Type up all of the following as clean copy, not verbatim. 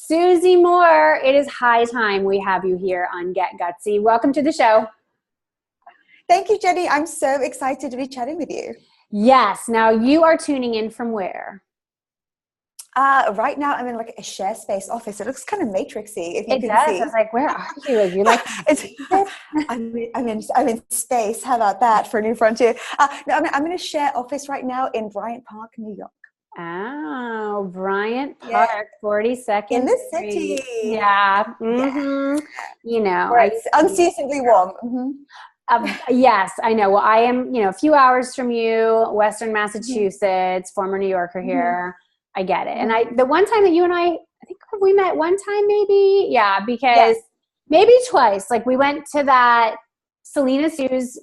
Susie Moore, it is high time we have you here on Get Gutsy. Welcome to the show. Thank you, Jenny. I'm so excited to be chatting with you. Yes. Now you are tuning in from where? Right now, I'm in like a share space office. It looks kind of matrixy, if you It can does. see. I was like, where are you? You're like, I'm in space. How about that for a new frontier? No, I'm in a share office right now in Bryant Park, New York. oh, Bryant Park, Yeah, 42nd in the Street. city. Yeah. Yeah, You know, where it's unseasonably warm. yes, I know. Well, I am, a few hours from you, Western Massachusetts, former New Yorker here. I get it. And the one time that you and I think we met one time maybe. Yeah, because maybe twice. Like we went to that Selena Sue's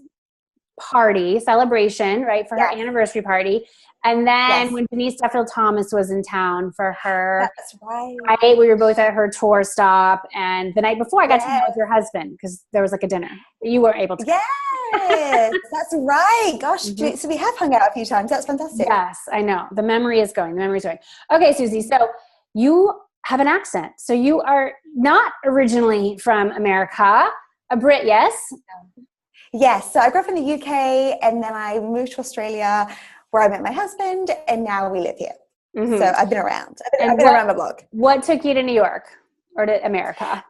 party celebration, right, for her anniversary party. And then when Denise Duffield Thomas was in town for her, that's right. We were both at her tour stop. And the night before I got to meet with your husband because there was like a dinner. You weren't able to. Yes, that's right. Gosh, so we have hung out a few times. That's fantastic. Yes, I know. The memory is going. Okay, Susie. So you have an accent. So you are not originally from America, a Brit, yes? Yes. So I grew up in the UK and then I moved to Australia where I met my husband and now we live here. So I've been around. I've been around the block. What took you to New York or to America?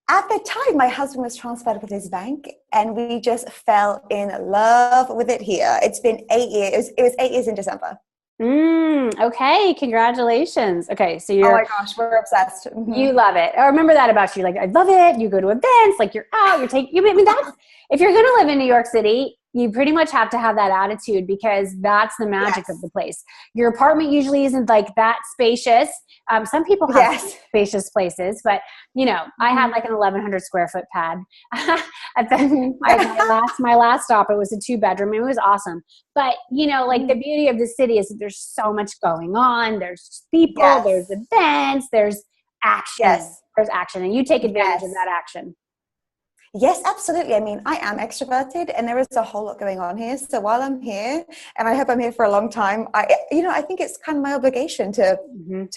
At the time, my husband was transferred with his bank and we just fell in love with it here. It's been 8 years. It was 8 years in December. Okay. Congratulations. Okay. So you're, oh my gosh, we're obsessed. You love it. I remember that about you. Like, I love it. You go to events, like you're out, I mean, that's, if you're going to live in New York City, you pretty much have to have that attitude because that's the magic of the place. Your apartment usually isn't like that spacious. Some people have spacious places, but I had like an 1,100 square foot pad. At my last stop, it was a 2-bedroom. It was awesome. But like the beauty of the city is that there's so much going on. There's people, there's events, there's action. There's action, and you take advantage of that action. Yes, absolutely. I mean, I am extroverted and there is a whole lot going on here. So while I'm here, and I hope I'm here for a long time, I think it's kind of my obligation to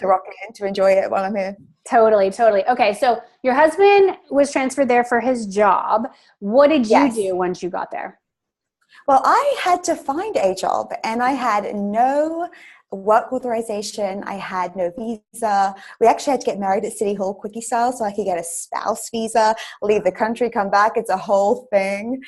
rock it and to enjoy it while I'm here. Totally. Okay. So your husband was transferred there for his job. What did you do once you got there? Well, I had to find a job and I had no work authorization. I had no visa. We actually had to get married at City Hall quickie style so I could get a spouse visa, leave the country, come back. It's a whole thing.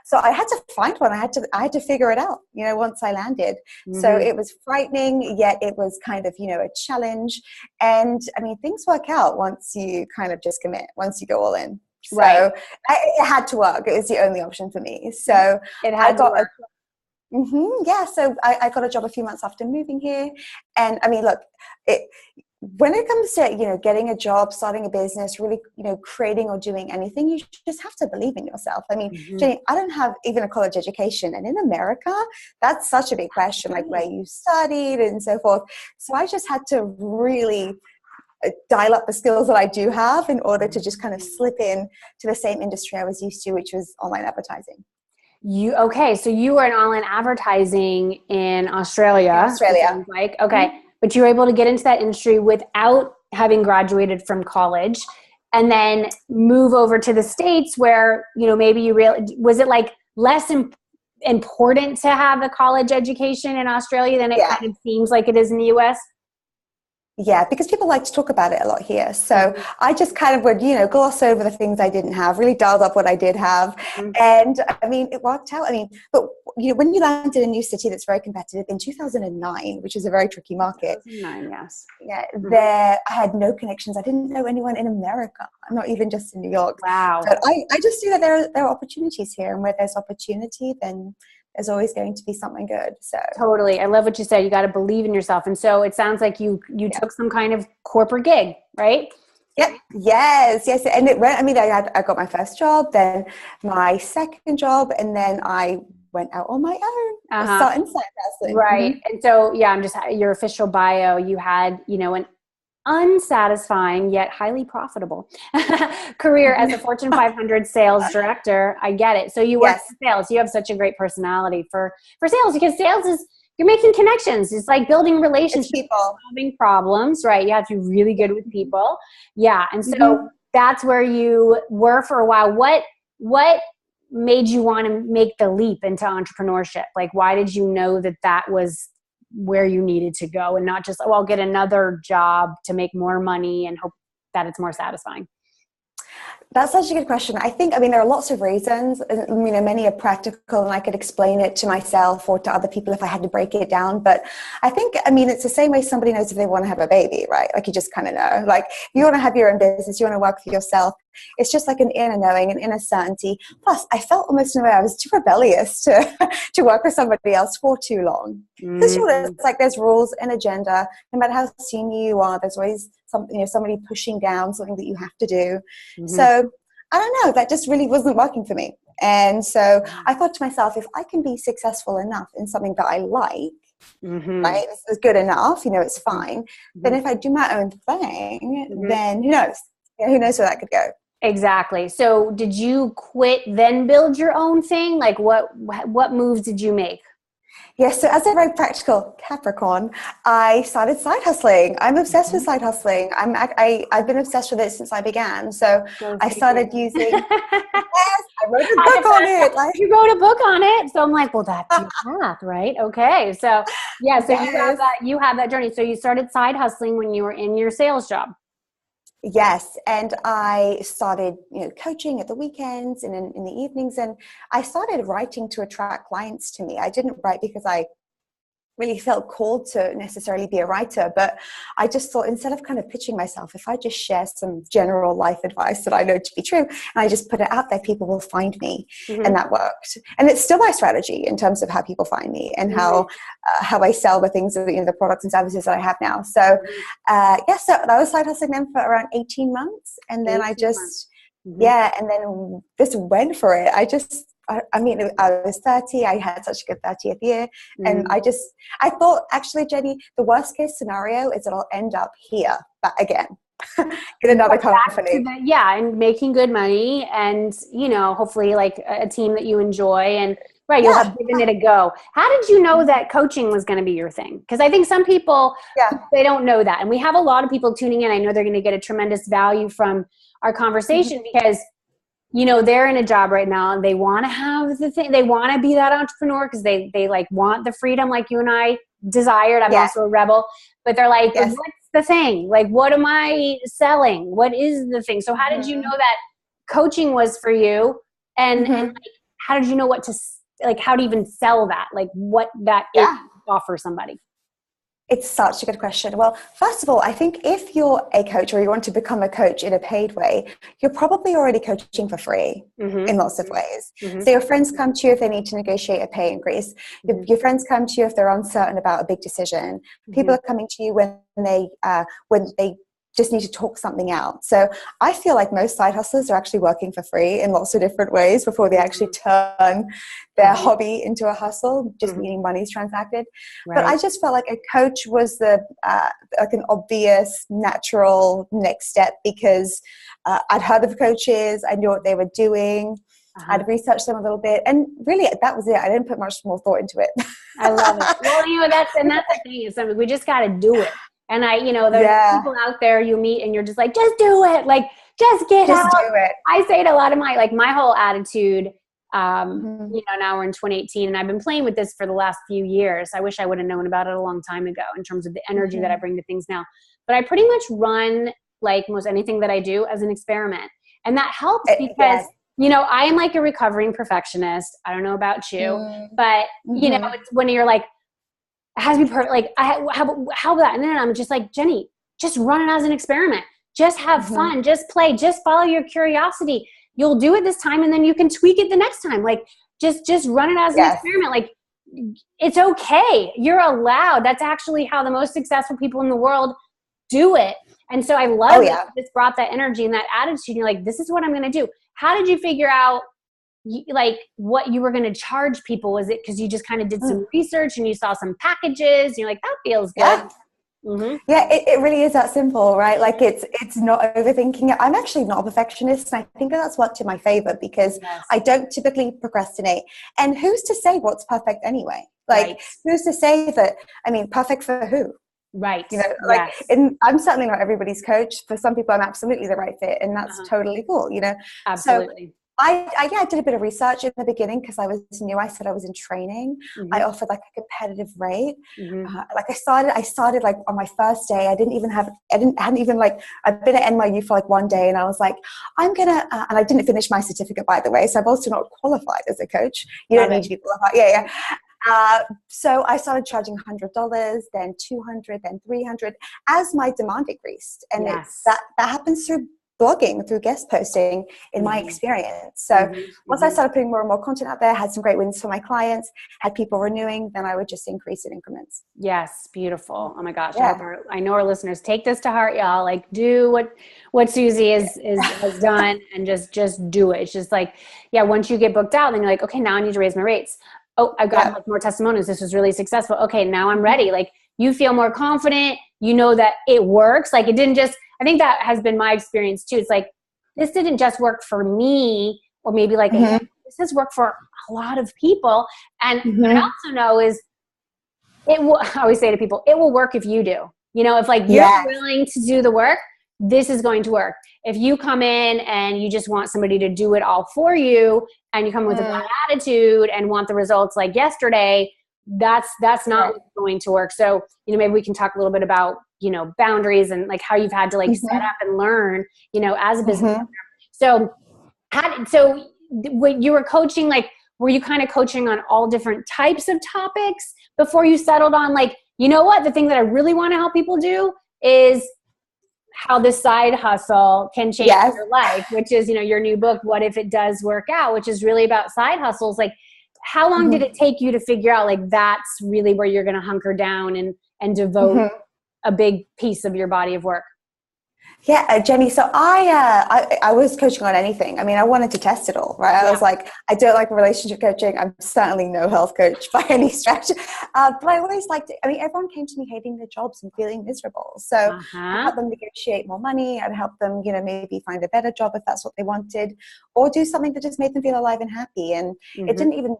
So I had to find one. I had to figure it out, once I landed. So it was frightening, yet it was kind of, a challenge. And I mean, things work out once you kind of just commit, once you go all in. So it had to work. It was the only option for me. So it had to work. So I got a job a few months after moving here. And I mean, look, when it comes to, getting a job, starting a business, really, creating or doing anything, you just have to believe in yourself. I mean, Jenny, I don't have even a college education. And in America, that's such a big question, like where you studied and so forth. So I just had to really dial up the skills that I do have in order to just kind of slip in to the same industry I was used to, which was online advertising. So you were in online advertising in Australia. But you were able to get into that industry without having graduated from college and then move over to the States where, maybe was it like less important to have a college education in Australia than it kind of seems like it is in the US? Yeah, because people like to talk about it a lot here. So I just kind of would, gloss over the things I didn't have, really dialed up what I did have. And I mean, it worked out. I mean, but when you land in a new city that's very competitive in 2009, which is a very tricky market. 2009, yes. Yeah, there I had no connections. I didn't know anyone in America. I'm not even just in New York. Wow. But I just knew that there are opportunities here, and where there's opportunity, then there's always going to be something good. So totally. I love what you said. You got to believe in yourself. And so it sounds like you took some kind of corporate gig, right? Yep. Yes. And it went, I got my first job, then my second job, and then I went out on my own. Starting side hustling. Right. And so, I'm just, your official bio, you had, an unsatisfying yet highly profitable career as a Fortune 500 sales director. I get it. So you work in sales. You have such a great personality for sales, because sales is you're making connections. It's like building relationships, people. solving problems, right? You have to be really good with people. Yeah. And so Mm-hmm. that's where you were for a while. What made you want to make the leap into entrepreneurship? Like, why did you know that that was where you needed to go and not just, oh, I'll get another job to make more money and hope that it's more satisfying? That's such a good question. I think, I mean, there are lots of reasons, many are practical, and I could explain it to myself or to other people if I had to break it down. But I think, I mean, it's the same way somebody knows if they want to have a baby, right? Like, you just kind of know. Like, if you want to have your own business, you want to work for yourself, it's just like an inner knowing, an inner certainty. Plus, I felt almost in a way I was too rebellious to work for somebody else for too long. Because it's like there's rules and agenda. No matter how senior you are, there's always something, somebody pushing down something that you have to do. So I don't know, that just really wasn't working for me. And so I thought to myself, if I can be successful enough in something that I like, right, this is good enough, it's fine. Then if I do my own thing, then who knows? Who knows where that could go? Exactly. So did you quit, then build your own thing? Like what moves did you make? Yes, so as a very practical Capricorn, I started side hustling. I'm obsessed with side hustling. I've been obsessed with it since I began. So I started using, yes, I wrote a book on it. You wrote a book on it. So I'm like, well, that's your path, right? Okay. So yeah, so you have that journey. So you started side hustling when you were in your sales job. Yes, and I started, coaching at the weekends and in the evenings, and I started writing to attract clients to me. I didn't write because I really felt called to necessarily be a writer, but I just thought, instead of kind of pitching myself, if I just share some general life advice that I know to be true, and I just put it out there, people will find me. And that worked. And it's still my strategy in terms of how people find me and how I sell the things, the products and services that I have now. So so that was side hustling then for around 18 months. And then I just, and then just went for it. I was 30. I had such a good 30th year. And I thought, actually, Jenny, the worst case scenario is that I'll end up here, but again, in another company. And making good money and, hopefully like a team that you enjoy and you'll have given it a go. How did you know that coaching was going to be your thing? Because I think some people, they don't know that. And we have a lot of people tuning in. I know they're going to get a tremendous value from our conversation because they're in a job right now and they want to have the thing. They want to be that entrepreneur because they like want the freedom like you and I desired. I'm also a rebel, but they're like, what's the thing? Like, what am I selling? What is the thing? So how did you know that coaching was for you? And like, how did you know what to, like, how to even sell that? Like what that is to offer somebody? It's such a good question. Well, first of all, I think if you're a coach or you want to become a coach in a paid way, you're probably already coaching for free in lots of ways. So your friends come to you if they need to negotiate a pay increase. Your friends come to you if they're uncertain about a big decision. People are coming to you when they just need to talk something out. So I feel like most side hustlers are actually working for free in lots of different ways before they actually turn their hobby into a hustle, just meaning money's transacted. But I just felt like a coach was like an obvious, natural next step because I'd heard of coaches, I knew what they were doing. I'd researched them a little bit, and really that was it. I didn't put much more thought into it. I love it. Well, that's the thing is something we just got to do it. And there's people out there you meet and you're just like, just do it. Like, just do it. I say to a lot of my whole attitude, now we're in 2018 and I've been playing with this for the last few years. I wish I would have known about it a long time ago in terms of the energy that I bring to things now. But I pretty much run like most anything that I do as an experiment. And that helps because, I am like a recovering perfectionist. I don't know about you, but it's when you're like, it has to be perfect. Like, how about that? And then I'm just like, Jenny, just run it as an experiment. Just have fun. Just play. Just follow your curiosity. You'll do it this time, and then you can tweak it the next time. Like, just run it as an experiment. Like, it's okay. You're allowed. That's actually how the most successful people in the world do it. And so I love that you just brought that energy and that attitude. You're like, this is what I'm going to do. How did you figure out like what you were going to charge people? Was it because you just kind of did some research and you saw some packages and you're like, that feels good? It really is that simple, right? Like it's not overthinking it. I'm actually not a perfectionist, and I think that's worked in my favor because I don't typically procrastinate. And who's to say what's perfect anyway, Right. Who's to say that, I mean, perfect for who? Right. You know, like, and I'm certainly not everybody's coach. For some people, I'm absolutely the right fit, and that's totally cool, you know? Absolutely. So I did a bit of research in the beginning because I was new. I said I was in training. I offered like a competitive rate. Like I started like on my first day. I'd been at NYU for like one day, and I was like, I'm gonna, and I didn't finish my certificate, by the way. So I'm also not qualified as a coach. You don't need to be qualified. Yeah. So I started charging $100, then $200, then $300 as my demand increased. And that happens through blogging, through guest posting, in my experience. So once I started putting more and more content out there, had some great wins for my clients, had people renewing, then I would just increase in increments. Yes. Beautiful. Oh my gosh. Yeah. I know our listeners take this to heart, y'all. Like, do what Susie has done, and just do it. It's just like, once you get booked out, then you're like, okay, now I need to raise my rates. Oh, I've got like more testimonials. This was really successful. Okay, now I'm ready. Like, you feel more confident. You know that it works. Like, it didn't just, I think that has been my experience too. It's like, this didn't just work for me, or maybe like, this has worked for a lot of people. And what I also know is I always say to people, it will work if you do. You know, if like you're willing to do the work, this is going to work. If you come in and you just want somebody to do it all for you, and you come with a bad attitude and want the results like yesterday, that's not going to work. So, you know, maybe we can talk a little bit about, you know, boundaries and like how you've had to like set up and learn, you know, as a business owner. So when you were coaching, like, were you kind of coaching on all different types of topics before you settled on like, you know what, the thing that I really want to help people do is how this side hustle can change your life, which is, you know, your new book, What If It Does Work Out, which is really about side hustles. Like, how long did it take you to figure out like that's really where you're going to hunker down and devote a big piece of your body of work? Yeah, Jenny. So I was coaching on anything. I mean, I wanted to test it all, right? I was like, I don't like relationship coaching. I'm certainly no health coach by any stretch. But I always liked it. I mean, everyone came to me hating their jobs and feeling miserable. So I'd help them negotiate more money. I'd help them, you know, maybe find a better job if that's what they wanted, or do something that just made them feel alive and happy. And it didn't even,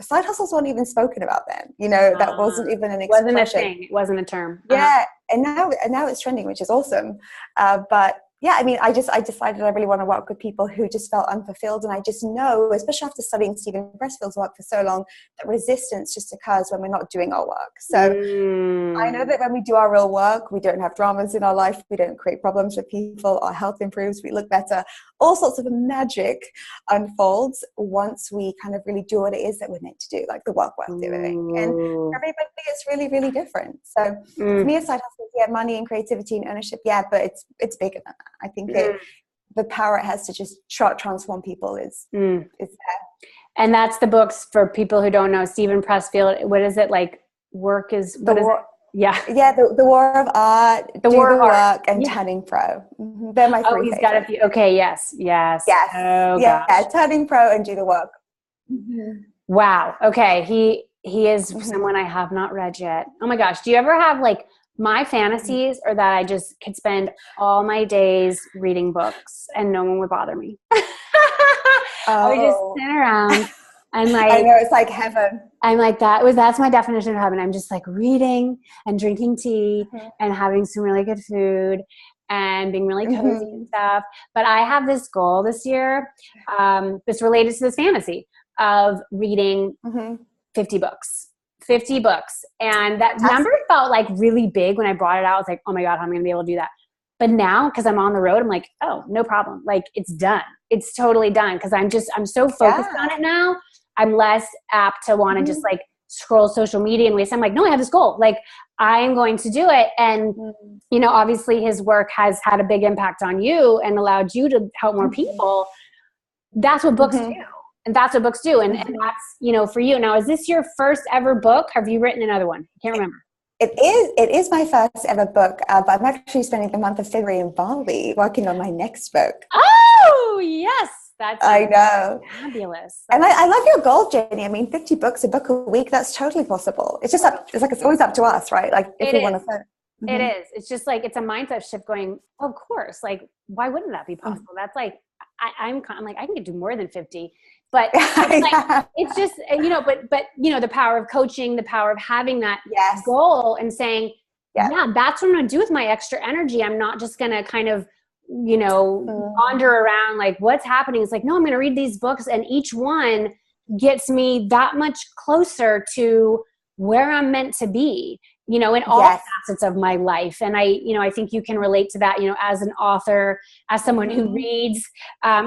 side hustles weren't even spoken about then. You know, that wasn't even an expression. Wasn't a thing. It wasn't a term. Yeah. And now it's trending, which is awesome. But yeah, I mean, I decided I really want to work with people who just felt unfulfilled. And I just know, especially after studying Stephen Pressfield's work for so long, that resistance just occurs when we're not doing our work. So I know that when we do our real work, we don't have dramas in our life. We don't create problems with people. Our health improves. We look better. All sorts of magic unfolds once we kind of really do what it is that we're meant to do, like the work we're doing. And everybody is really, really different. So for me, aside hustle, money and creativity and ownership, but it's bigger than that. I think the power it has to just transform people is there. And that's the books for people who don't know. Stephen Pressfield, what is it like? Work is what is it? Yeah, the War of Art, the Do War the of Work, Art. and Turning Pro. They're my three he's favorites. got a few. Okay, yes. Oh, gosh. Turning Pro and Do the Work. Wow. Okay, he is someone I have not read yet. Oh my gosh, do you ever have like, my fantasies are that I just could spend all my days reading books and no one would bother me. I would just sit around and like, I know, it's like heaven. I'm like, that's my definition of heaven. I'm just like reading and drinking tea and having some really good food and being really cozy and stuff. But I have this goal this year that's related to this fantasy of reading 50 books. 50 books. And that number felt like really big when I brought it out. I was like, oh my God, how am I going to be able to do that? But now, because I'm on the road, I'm like, oh, no problem. Like, it's done. It's totally done. Because I'm so focused on it now. I'm less apt to want to just like scroll social media and waste time. Like, no, I have this goal. Like, I am going to do it. And, you know, obviously his work has had a big impact on you and allowed you to help more people. That's what books do. And that's what books do. And that's, you know, for you. Now, is this your first ever book? Have you written another one? I can't remember. It is my first ever book, but I'm actually spending the month of February in Bali working on my next book. Oh, yes. I know. Fabulous. And I love your goal, Jenny. I mean, 50 books, a book a week, that's totally possible. It's just it's always up to us, right? Like if we want to. It is. It's just like, it's a mindset shift going, oh, of course. Like, why wouldn't that be possible? That's like, I'm like, I can do more than 50. But it's like, it's just, but the power of coaching, the power of having that goal and saying, that's what I'm going to do with my extra energy. I'm not just going to kind of, wander around like what's happening. It's like, no, I'm going to read these books, and each one gets me that much closer to where I'm meant to be, in all facets of my life. And I think you can relate to that, as an author, as someone who reads.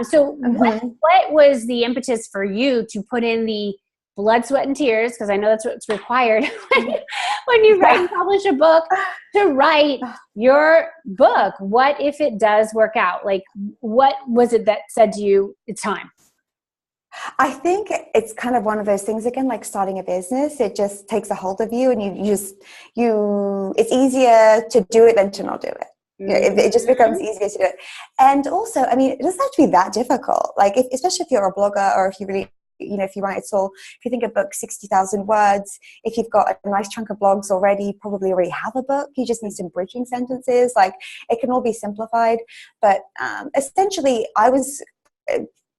So what was the impetus for you to put in the blood, sweat, and tears? Because I know that's what's required when you write and publish a book, to write your book. What if it does work out? Like, what was it that said to you, it's time? I think it's kind of one of those things, again, like starting a business. It just takes a hold of you, and it's easier to do it than to not do it. It just becomes easier to do it. And also, I mean, it doesn't have to be that difficult. Like, especially if you're a blogger, or if you really, if you write it all, if you think a book, 60,000 words, if you've got a nice chunk of blogs already, probably already have a book. You just need some bridging sentences. Like, it can all be simplified. But essentially, I was...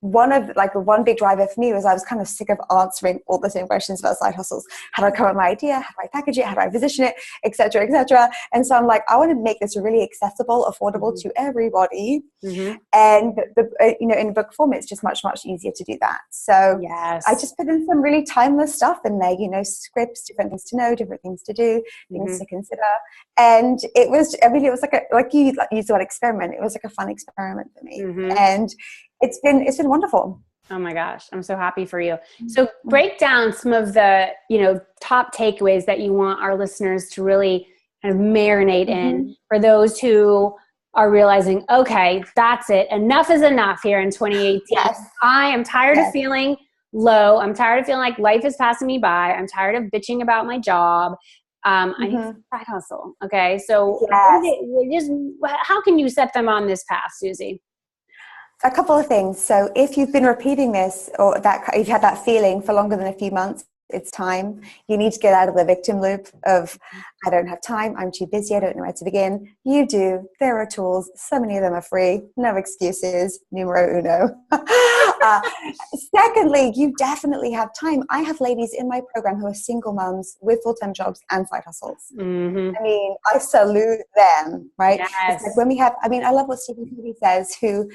one big driver for me was I was kind of sick of answering all the same questions about side hustles. How do I come up with my idea? How do I package it? How do I position it? Et cetera, et cetera. And so I'm like, I want to make this really accessible, affordable to everybody. And in book form, it's just much, much easier to do that. So I just put in some really timeless stuff in there, scripts, different things to know, different things to do, things to consider. And it was like you used the word experiment. It was like a fun experiment for me. And it's been wonderful. Oh my gosh, I'm so happy for you. So break down some of the, top takeaways that you want our listeners to really kind of marinate in, for those who are realizing, okay, that's it. Enough is enough here in 2018. I am tired of feeling low. I'm tired of feeling like life is passing me by. I'm tired of bitching about my job. I need some side hustle. Okay. So how can you set them on this path, Susie? A couple of things. So if you've been repeating this, or that you've had that feeling for longer than a few months, it's time. You need to get out of the victim loop of, I don't have time, I'm too busy, I don't know where to begin. You do. There are tools. So many of them are free. No excuses. Numero uno. Secondly, you definitely have time. I have ladies in my program who are single moms with full-time jobs and side hustles. I mean, I salute them, right? It's like when we have, I love what Stephen Covey says, who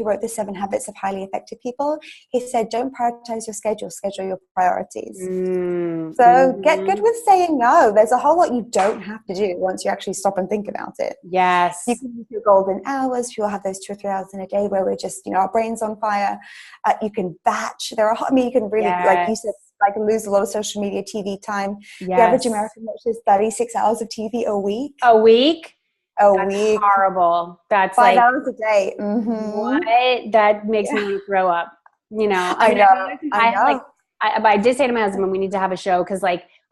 wrote the 7 Habits of Highly Effective People. He said, don't prioritize your schedule your priorities. So get good with saying no. There's a whole lot you don't have to do once you actually stop and think about it. Yes. You can use your golden hours. We'll have those 2 or 3 hours in a day where we're just, our brains on fire. You can batch. You can really, like you said, lose a lot of social media, TV time. The average American watches 36 hours of TV a week. A week? That's horrible. That's 5 hours a day. What? That makes me want to throw up. I know. I did say to my husband, we need to have a show, because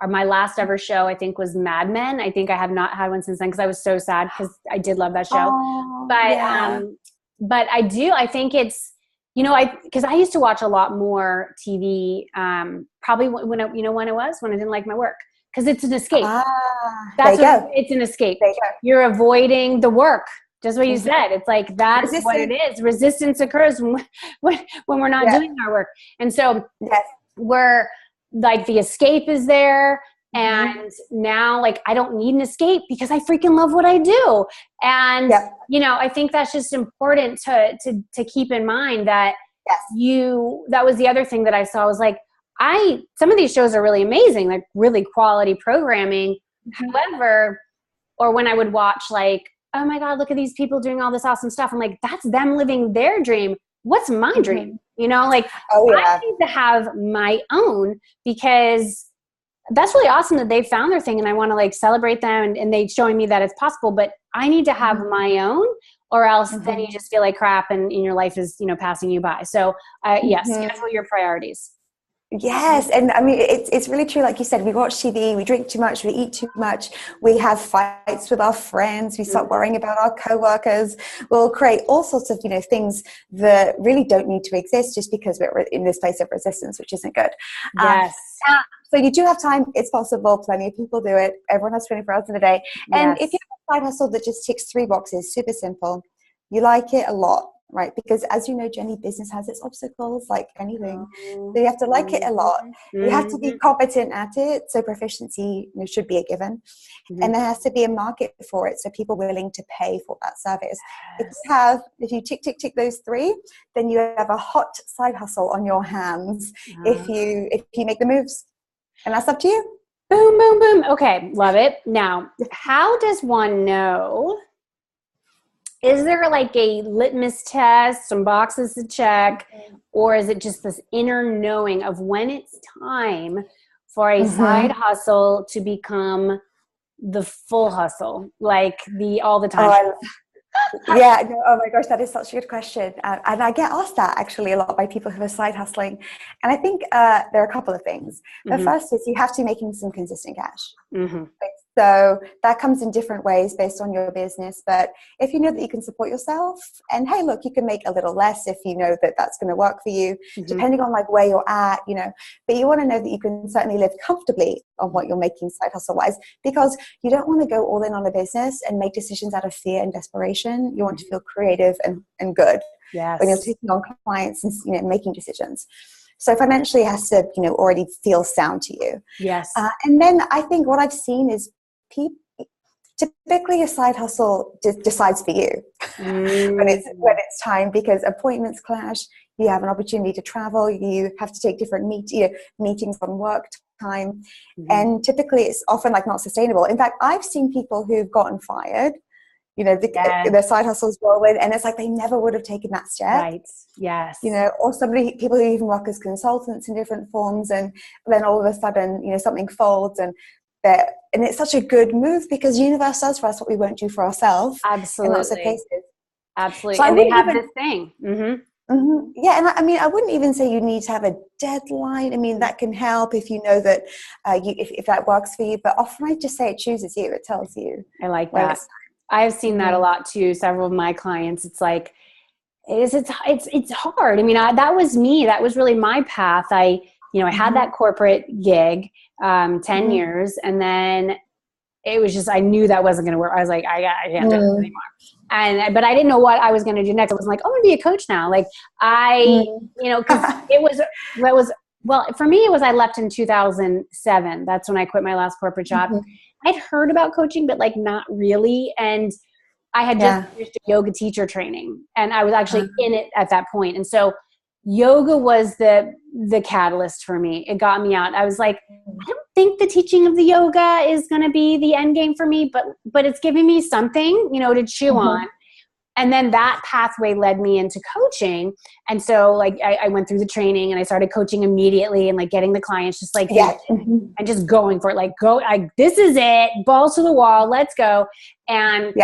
my last ever show, I think, was Mad Men. I think I have not had one since then, because I was so sad, because I did love that show. But I think it's, because I used to watch a lot more TV, probably when it was when I didn't like my work, because it's an escape. It's an escape. You're avoiding the work. Just what you said. It's like, that's what it is. Resistance occurs when we're not doing our work. And so we're like, the escape is there. And now, like, I don't need an escape because I freaking love what I do. And, I think that's just important to keep in mind that that was the other thing that I saw, was like, some of these shows are really amazing, like really quality programming. However, or when I would watch, like, oh my God, look at these people doing all this awesome stuff. I'm like, that's them living their dream. What's my dream? I need to have my own, because that's really awesome that they found their thing, and I want to like celebrate them, and they showing me that it's possible, but I need to have my own, or else then you just feel like crap, and your life is, passing you by. So schedule your priorities. Yes. And it's really true. Like you said, we watch TV, we drink too much, we eat too much, we have fights with our friends, we start worrying about our coworkers. We'll create all sorts of, things that really don't need to exist, just because we're in this place of resistance, which isn't good. So you do have time. It's possible. Plenty of people do it. Everyone has 24 hours in a day. And if you have a side hustle that just ticks 3 boxes, super simple. You like it a lot. right? Because as you know, Jenny, business has its obstacles like anything. So you have to like it a lot. You have to be competent at it. So proficiency, should be a given. And there has to be a market for it. So people willing to pay for that service. If you tick those 3, then you have a hot side hustle on your hands if you make the moves. And that's up to you. Boom, boom, boom. Okay, love it. Now, how does one know? Is there like a litmus test, some boxes to check, or is it just this inner knowing of when it's time for a side hustle to become the full hustle, like all the time? Yeah, no, oh my gosh, that is such a good question. And I get asked that actually a lot by people who are side hustling. And I think there are a couple of things. The first is you have to be making some consistent cash. Right? So that comes in different ways based on your business. But if you know that you can support yourself, and hey, look, you can make a little less if you know that that's going to work for you, depending on like where you're at, but you want to know that you can certainly live comfortably on what you're making side hustle wise, because you don't want to go all in on a business and make decisions out of fear and desperation. You want to feel creative and good when you're taking on clients and making decisions. So financially it has to, already feel sound to you. Yes. And then I think what I've seen is typically a side hustle decides for you when it's time, because appointments clash. You have an opportunity to travel. You have to take different meetings on work time. And typically it's often like not sustainable. In fact, I've seen people who've gotten fired, their side hustles roll in, and it's like they never would have taken that step. Right. Yes. Or people who even work as consultants in different forms, and then all of a sudden, something folds, and it's such a good move, because the universe does for us what we won't do for ourselves. Absolutely. In lots of cases. Absolutely. So and they have this thing. Yeah, and I wouldn't even say you need to have a deadline. That can help if you know that if that works for you. But often I just say it chooses you. It tells you. I like that. I've seen that a lot too. Several of my clients, it's like, it's hard. That was me. That was really my path. I had that corporate gig, 10 years. And then it was just, I knew that wasn't going to work. I was like, I can't do it anymore. But I didn't know what I was going to do next. I was like, oh, I'm going to be a coach now. Like cause for me, it was, I left in 2007. That's when I quit my last corporate job. I'd heard about coaching, but like not really. And I had just finished a yoga teacher training, and I was actually in it at that point. And so yoga was the catalyst for me. It got me out. I was like, I don't think the teaching of the yoga is going to be the end game for me, but it's giving me something, to chew on. And then that pathway led me into coaching. And so like I went through the training and I started coaching immediately, and like getting the clients just like, and just going for it, like this is it, balls to the wall, let's go. And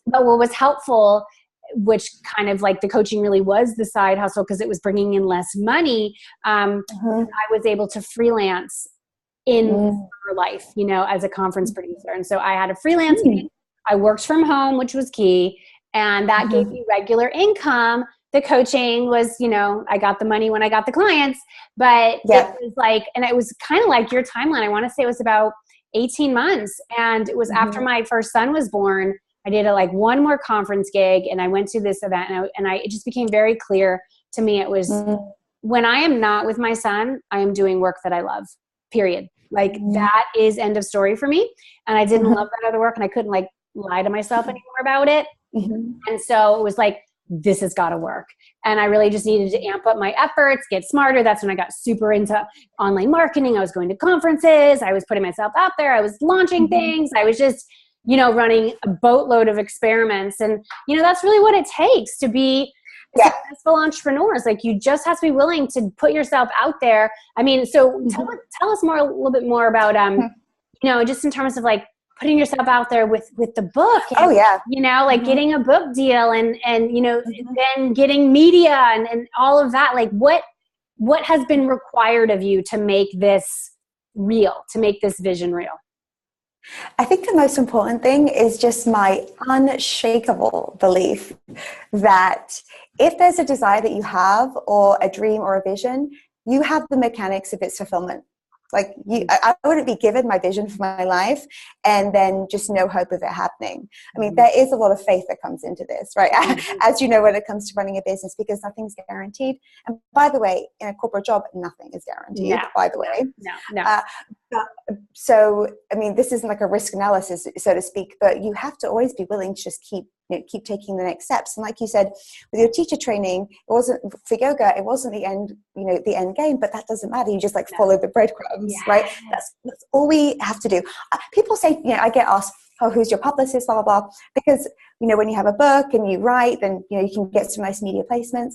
but what was helpful, which kind of like the coaching really was the side hustle, because it was bringing in less money. I was able to freelance in life, as a conference producer. And so I had a freelance gig. I worked from home, which was key. And that gave me regular income. The coaching was, I got the money when I got the clients, but it was like, and it was kind of like your timeline. I want to say it was about 18 months. And it was after my first son was born. I did one more conference gig, and I went to this event, and it just became very clear to me. It was when I am not with my son, I am doing work that I love, period. Like that is end of story for me. And I didn't love that other work, and I couldn't lie to myself anymore about it. And so it was like, this has got to work. And I really just needed to amp up my efforts, get smarter. That's when I got super into online marketing. I was going to conferences. I was putting myself out there. I was launching things. I was just, running a boatload of experiments. And, that's really what it takes to be successful entrepreneurs. Like, you just have to be willing to put yourself out there. So tell us a little bit more about, just in terms of putting yourself out there with the book. And, getting a book deal and then getting media and all of that. Like what has been required of you to make this real, to make this vision real? I think the most important thing is just my unshakable belief that if there's a desire that you have, or a dream or a vision, you have the mechanics of its fulfillment. Like I wouldn't be given my vision for my life and then just no hope of it happening. I mean, there is a lot of faith that comes into this, right? As you know, when it comes to running a business, because nothing's guaranteed. And by the way, in a corporate job, nothing is guaranteed, by the way. No. So, I mean, this isn't like a risk analysis, so to speak, but you have to always be willing to just keep taking the next steps. And like you said, with your teacher training, it wasn't for yoga, it wasn't the end, the end game, but that doesn't matter. You just follow the breadcrumbs, right? That's all we have to do. People say, I get asked, oh, who's your publicist, blah, blah, blah. Because, when you have a book and you write, then, you can get some nice media placements.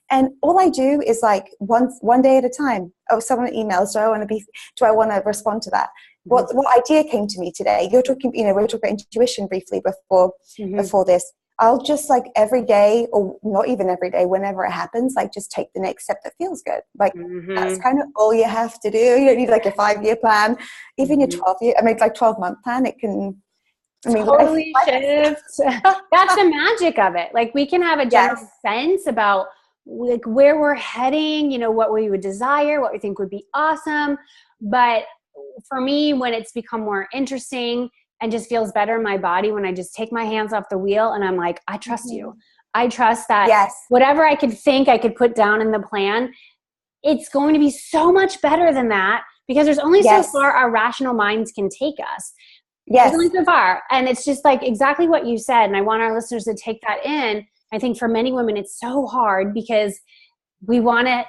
And all I do is one day at a time. Oh, someone emails, do I want to respond to that? What idea came to me today? You're talking, we were talking about intuition briefly before this. I'll just every day, or not even every day, whenever it happens, just take the next step that feels good. That's kind of all you have to do. You don't need a 5-year plan, even your 12-month plan. It can totally shift. That's the magic of it. We can have a general sense about where we're heading, what we would desire, what we think would be awesome. But for me, when it's become more interesting and just feels better in my body, when I just take my hands off the wheel and I'm like, I trust you. I trust that whatever I could think I could put down in the plan, it's going to be so much better than that, because there's only so far our rational minds can take us. There's only so far. And it's just exactly what you said. And I want our listeners to take that in. I think for many women, it's so hard because we want to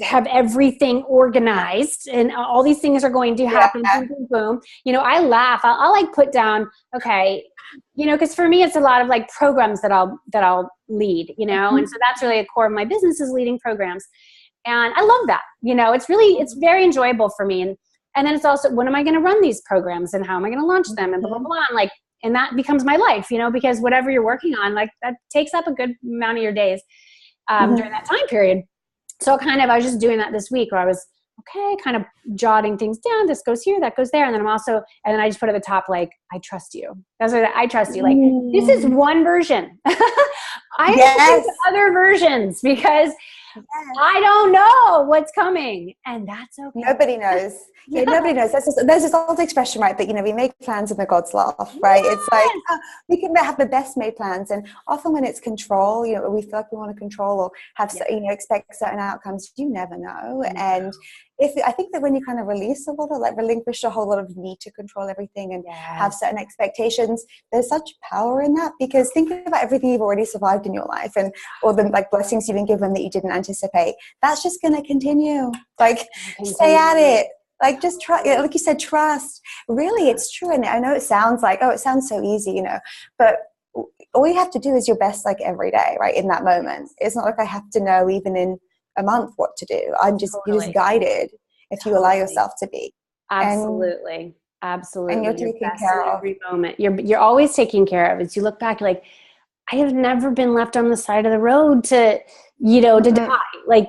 have everything organized and all these things are going to happen. Boom, boom, boom. I laugh. I'll put down, okay, because for me, it's a lot of programs that I'll lead, and so that's really a core of my business, is leading programs. And I love that, it's very enjoyable for me. And then it's also, when am I going to run these programs and how am I going to launch them and blah, blah, blah. And that becomes my life, because whatever you're working on, that takes up a good amount of your days during that time period. So I was just doing that this week, where I was, kind of jotting things down. This goes here, that goes there. And then and then I just put at the top, I trust you. That's what I trust you. This is one version. I have other versions because I don't know what's coming, and that's okay. Nobody knows. Nobody knows. There's this old expression, right? That we make plans and the gods laugh, right? It's we can have the best made plans, and often when it's control, we feel like we want to control or have expect certain outcomes. You never know, and I think that when you kind of release a lot of relinquish a whole lot of need to control everything and have certain expectations, there's such power in that, because think about everything you've already survived in your life and all the blessings you've been given that you didn't anticipate. That's just going to continue. Stay at it. Just try, like you said, trust. Really, it's true. And I know it sounds it sounds so easy, but all you have to do is your best, every day, right? In that moment. It's not I have to know even in a month what to do. You're just guided if you allow yourself to be. Absolutely. Absolutely. And you're taking care of every moment. You're always taking care of. As you look back, I have never been left on the side of the road to, to die.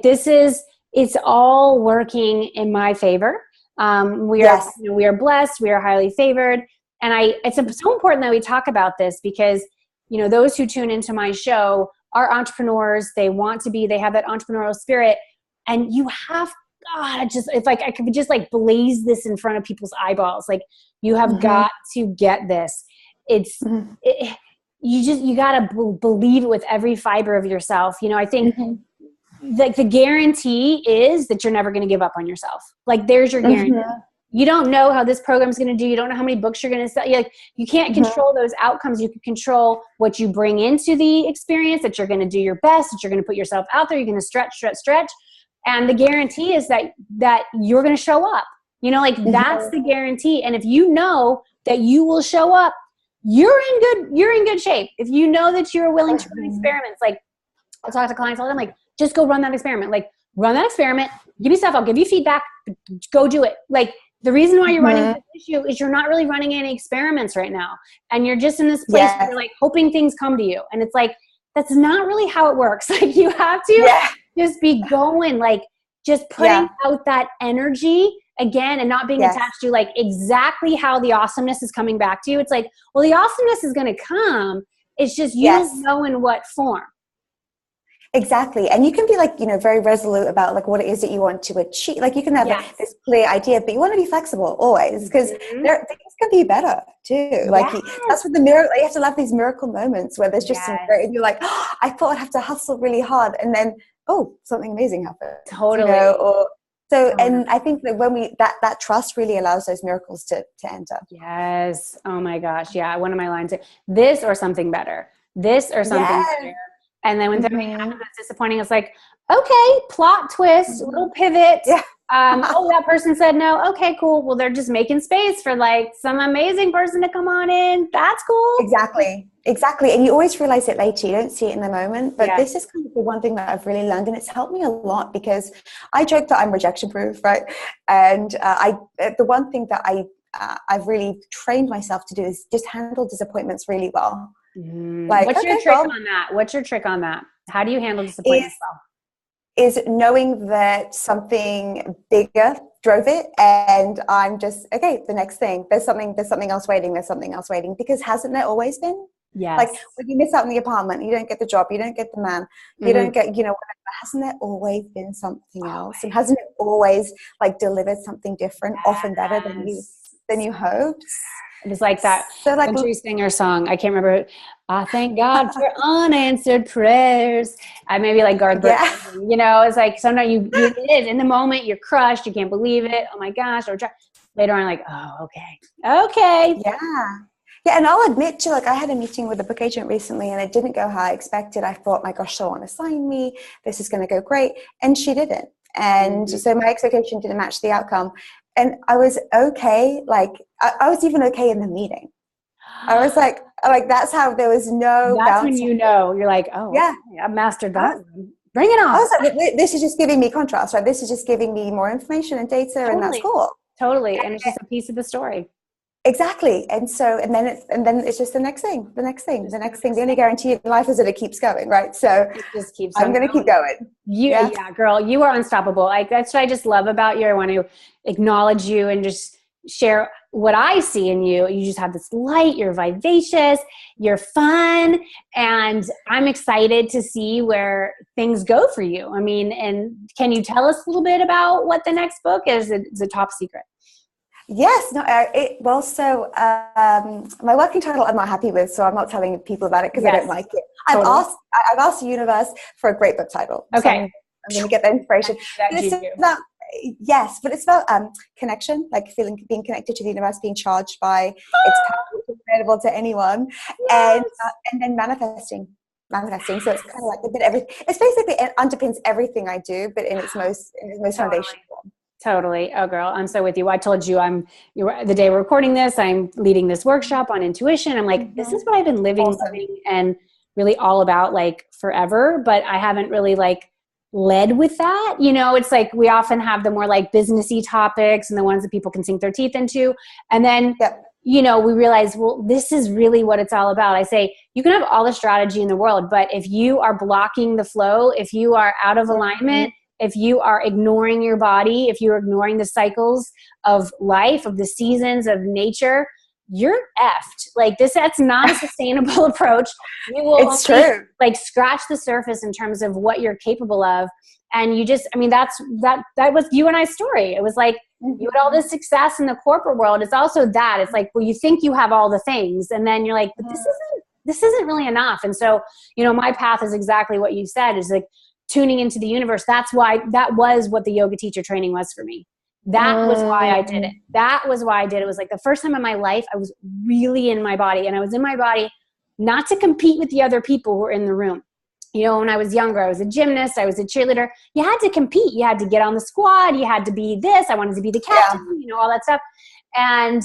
It's all working in my favor. We are blessed. We are highly favored. And it's so important that we talk about this, because, those who tune into my show are entrepreneurs. They have that entrepreneurial spirit, and you have, if I could just blaze this in front of people's eyeballs, you have got to get this. It's, you got to believe it with every fiber of yourself. I think the guarantee is that you're never going to give up on yourself. There's your guarantee. You don't know how this program is going to do. You don't know how many books you're going to sell. You can't control those outcomes. You can control what you bring into the experience, that you're going to do your best, that you're going to put yourself out there. You're going to stretch. And the guarantee is that you're going to show up. That's the guarantee. And if you know that you will show up, you're in good shape. If you know that you're willing to run experiments, I'll talk to clients all the time, just go run that experiment. Run that experiment. Give me stuff. I'll give you feedback. Go do it. The reason why you're running this issue is you're not really running any experiments right now. And you're just in this place where you're hoping things come to you. And it's that's not really how it works. You have to just be going, just putting out that energy again, and not being attached to exactly how the awesomeness is coming back to you. It's well, the awesomeness is going to come. It's just you don't know in what form. Exactly. And you can be like, very resolute about like what it is that you want to achieve. Like you can have this clear idea, but you want to be flexible always, because things can be better too. Like that's what the miracle, you have to have these miracle moments where there's just some great, and you're like, oh, I thought I'd have to hustle really hard. And then, oh, something amazing happened. Totally. And I think that when that trust really allows those miracles to enter. Yes. Oh my gosh. Yeah. One of my lines, this or something better, this or something better. And then when something happens that's disappointing, it's like, okay, plot twist, little pivot. Yeah. Oh, that person said no. Okay, cool. Well, they're just making space for like some amazing person to come on in. That's cool. Exactly. And you always realize it later. You don't see it in the moment. But this is kind of the one thing that I've really learned, and it's helped me a lot, because I joke that I'm rejection proof, right? And the one thing that I've really trained myself to do is just handle disappointments really well. Like, what's your trick on that? What's your trick on that? How do you handle disappointment well? Is knowing that something bigger drove it, and I'm just, okay, the next thing, there's something else waiting, because hasn't there always been? Yes. Like when you miss out on the apartment, you don't get the job, you don't get the man, you don't get, whatever. Hasn't there always been something else? And hasn't it always like delivered something different, often better than you hoped? It was like that country singer song. I can't remember. I thank God for unanswered prayers. I maybe like Garth Brooks. It's like sometimes it is in the moment, you're crushed, you can't believe it. Oh my gosh! Or later on, like, oh, okay. Yeah, and I'll admit to, like, I had a meeting with a book agent recently, and it didn't go how I expected. I thought, my gosh, she'll want to sign me. This is going to go great, and she didn't. And so my expectation didn't match the outcome. And I was okay. Like I was even okay in the meeting. I was like that's how there was no. That's when you're like, oh yeah, I mastered that. Bring it on. I was like, this is just giving me contrast, right? This is just giving me more information and data, and that's cool. Totally, and it's just a piece of the story. Exactly. And so, and then it's just the next thing. The only guarantee in life is that it keeps going, right? So it just keeps I'm going to keep going. Yeah, girl, you are unstoppable. Like that's what I just love about you. I want to acknowledge you and just share what I see in you. You just have this light, you're vivacious, you're fun, and I'm excited to see where things go for you. I mean, and can you tell us a little bit about what the next book is? It's a top secret. Yes, no. My working title I'm not happy with, so I'm not telling people about it because I don't like it. Totally. I've asked the universe for a great book title. Okay, so I'm going to get that inspiration. But it's about connection, like being connected to the universe, being charged by its power, which is available to anyone, and then manifesting. So it's kind of like a bit of everything. It's basically, it underpins everything I do, but in its most foundational form. Totally. Oh, girl, I'm so with you. I told you the day we're recording this, I'm leading this workshop on intuition. I'm like, this is what I've been living and really all about like forever, but I haven't really like led with that. It's like we often have the more like businessy topics and the ones that people can sink their teeth into. And then, we realize, well, this is really what it's all about. I say, you can have all the strategy in the world, but if you are blocking the flow, if you are out of alignment, if you are ignoring your body, if you're ignoring the cycles of life, of the seasons, of nature, you're effed. Like that's not a sustainable approach. You will only, like scratch the surface in terms of what you're capable of. And you just, that was you and I's story. It was like you had all this success in the corporate world. It's also that. It's like, well, you think you have all the things, and then you're like, but this isn't really enough. And so, my path is exactly what you said, is like tuning into the universe. That was what the yoga teacher training was for me. That was why I did it. That was why I did it. It was like the first time in my life I was really in my body, and I was in my body not to compete with the other people who were in the room. When I was younger, I was a gymnast, I was a cheerleader. You had to compete. You had to get on the squad. You had to be this. I wanted to be the captain, all that stuff. And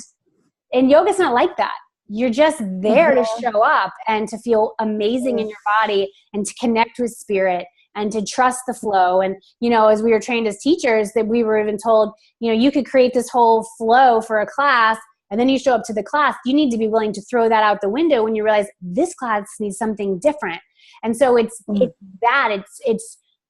yoga's not like that. You're just there to show up and to feel amazing in your body and to connect with spirit and to trust the flow. And, as we were trained as teachers, that we were even told, you could create this whole flow for a class, and then you show up to the class. You need to be willing to throw that out the window when you realize this class needs something different. And so it's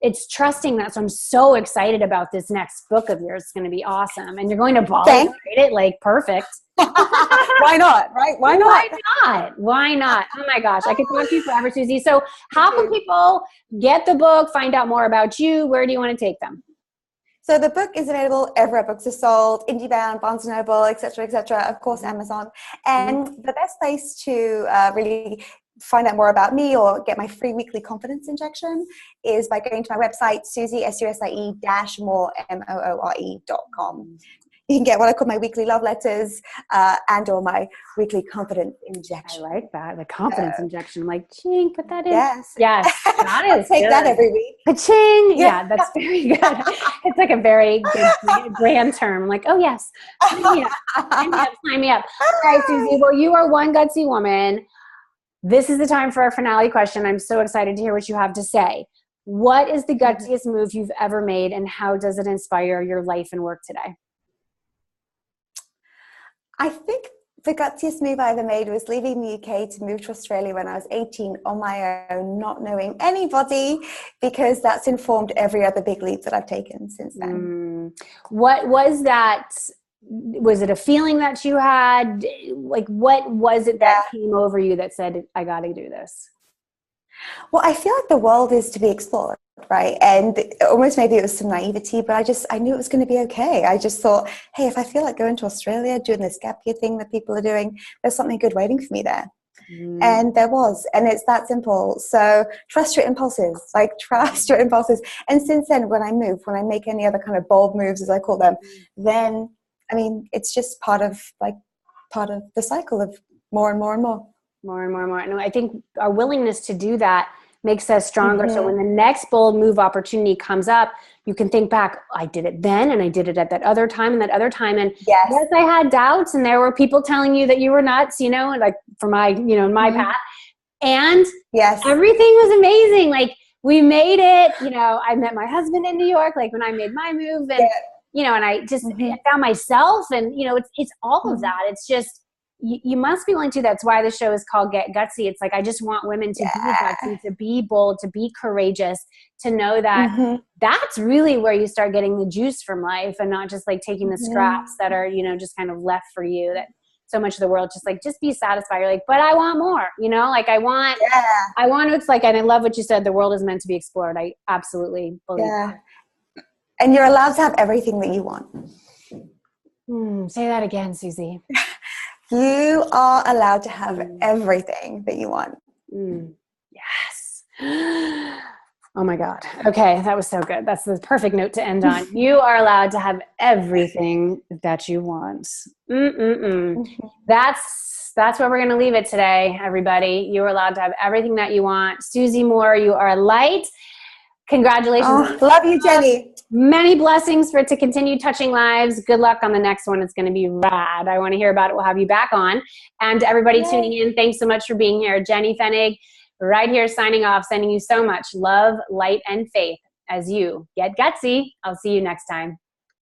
it's trusting that. So I'm so excited about this next book of yours. It's going to be awesome. And you're going to Bali, Thanks. write it like perfect. Why not? Right? Why not? Why not? Why not? Oh my gosh. I could talk to you forever, Susie. So how can people get the book, find out more about you? Where do you want to take them? So the book is available everywhere books are sold, IndieBound, Barnes & Noble, etc., of course, Amazon. And the best place to really find out more about me or get my free weekly confidence injection is by going to my website, Susie, SUSIE-more, MOORE.com. You can get what I call my weekly love letters and or my weekly confidence injection. I like that. The confidence injection. I'm like, ching, put that in. Yes. Yes. That is I'll take good. that every week. Ka-ching. Yeah, that's very good. It's like a very good grand term. I'm like, oh yes. Sign me up. Sign me up. All right, Susie. Well, you are one gutsy woman. This is the time for our finale question. I'm so excited to hear what you have to say. What is the gutsiest move you've ever made, and how does it inspire your life and work today? I think the gutsiest move I ever made was leaving the UK to move to Australia when I was 18 on my own, not knowing anybody, because that's informed every other big leap that I've taken since then. What was that? Was it a feeling that you had? Like, what was it that came over you that said, I got to do this? Well, I feel like the world is to be explored, right? And almost maybe it was some naivety, but I knew it was going to be okay. I just thought, hey, if I feel like going to Australia, doing this gap year thing that people are doing, there's something good waiting for me there. And there was, and it's that simple. So trust your impulses, trust your impulses. And since then, when I move, when I make any other kind of bold moves, as I call them, then, I mean, it's just part of the cycle of more and more and more. More and more and more. And I think our willingness to do that makes us stronger. So when the next bold move opportunity comes up, you can think back, I did it then, and I did it at that other time and that other time. And yes, I had doubts, and there were people telling you that you were nuts, like for my, my path. And everything was amazing. Like, we made it, I met my husband in New York, like when I made my move, and, and I just I found myself, and, it's all of that. It's just, you must be willing to. That's why the show is called Get Gutsy. It's like, I just want women to be gutsy, to be bold, to be courageous, to know that that's really where you start getting the juice from life, and not just like taking the scraps that are, just kind of left for you. That so much of the world just be satisfied. You're like, but I want more, I want to, it's like, and I love what you said, the world is meant to be explored. I absolutely believe that. And you're allowed to have everything that you want. Say that again, Susie. You are allowed to have everything that you want. Yes. Oh my God. Okay. That was so good. That's the perfect note to end on. You are allowed to have everything that you want. That's where we're going to leave it today, everybody. You are allowed to have everything that you want. Susie Moore, you are a light. Congratulations. Love you, Jenny. Many blessings for it to continue touching lives. Good luck on the next one. It's going to be rad. I want to hear about it. We'll have you back on. And everybody tuning in, thanks so much for being here. Jenny Fenig, right here signing off, sending you so much love, light, and faith as you get gutsy. I'll see you next time.